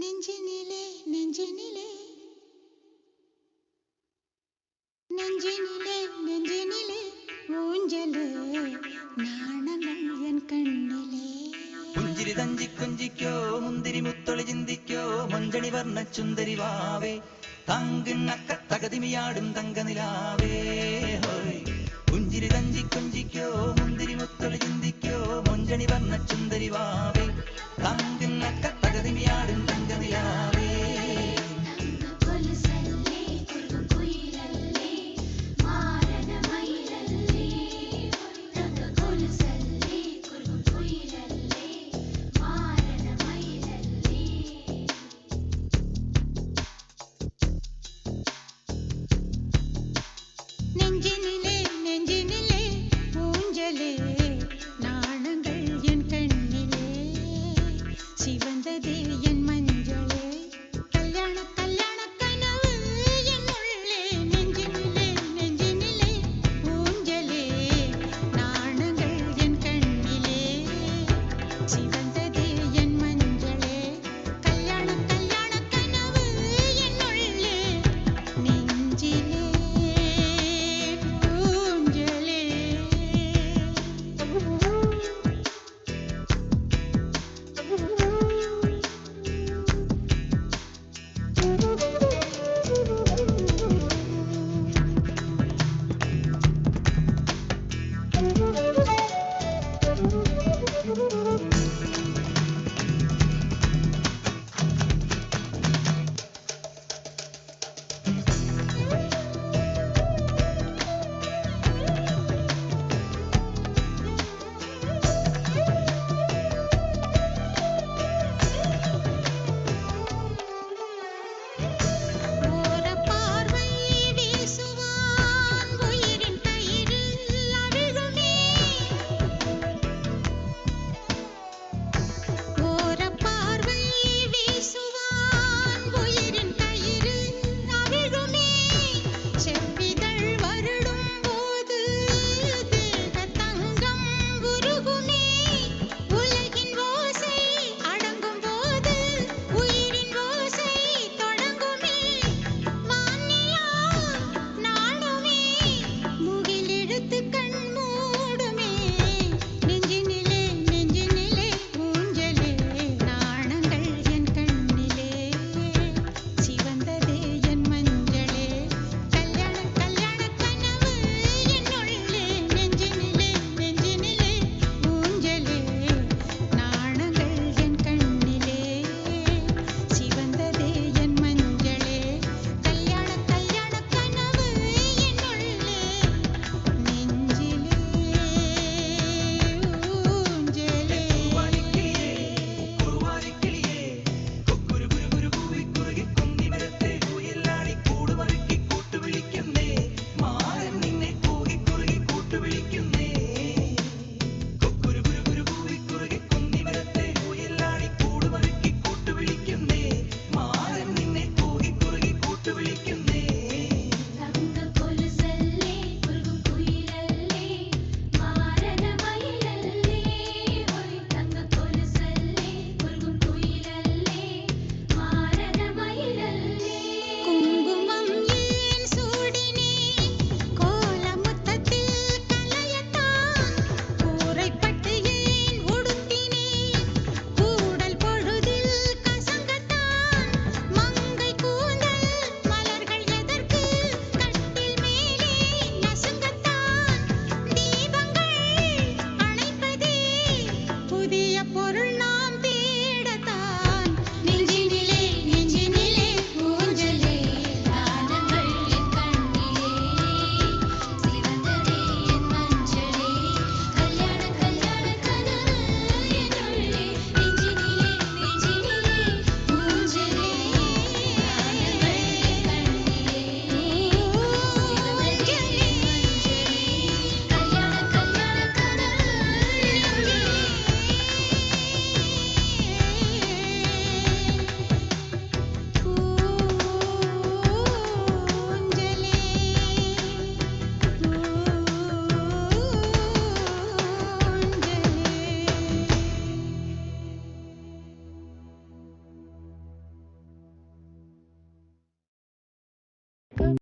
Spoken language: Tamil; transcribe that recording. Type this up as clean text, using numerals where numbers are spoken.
நெஞ்சினிலே நெஞ்சினிலே நெஞ்சினிலே நெஞ்சினிலே ஊஞ்சலே നാണങ്ങൾ എൻ കണ്ണിലേ പുഞ്ചിരി തഞ്ചി കൊഞ്ചിക്കോ മുന്തിരി മുത്തൊളി ചിന്തിക്കോ മഞ്ചണി വർണ്ണ ചുന്ദരി വാവേ തങ്കിണ്ണക്ക തകതിമിയാടും തങ്കനിലാവേ ഹോയ് പുഞ്ചിരി തഞ്ചി കൊഞ്ചിക്കോ മുന്തിരി മുത്തൊളി ചിന്തിക്കോ മഞ്ചണി വർണ്ണ ചുന്ദരി വാവേ തങ്കിണ്ണക്ക തകതിമിയാടും തങ്കനിലാവേ நெஞ்சினிலே நெஞ்சினிலே ஊஞ்சலே நாணங்கள் என் கண்ணிலே சிவந்ததே என் மஞ்சளே கல்யாண கல்யாண கனவு என் உள்ளே நெஞ்சினிலே நெஞ்சினிலே ஊஞ்சலே நாணங்கள் என் கண்ணிலே சிவந்ததே என் மஞ்சளே கல்யாண கல்யாண கனவு என் உள்ளே நெஞ்சிலே பொருள்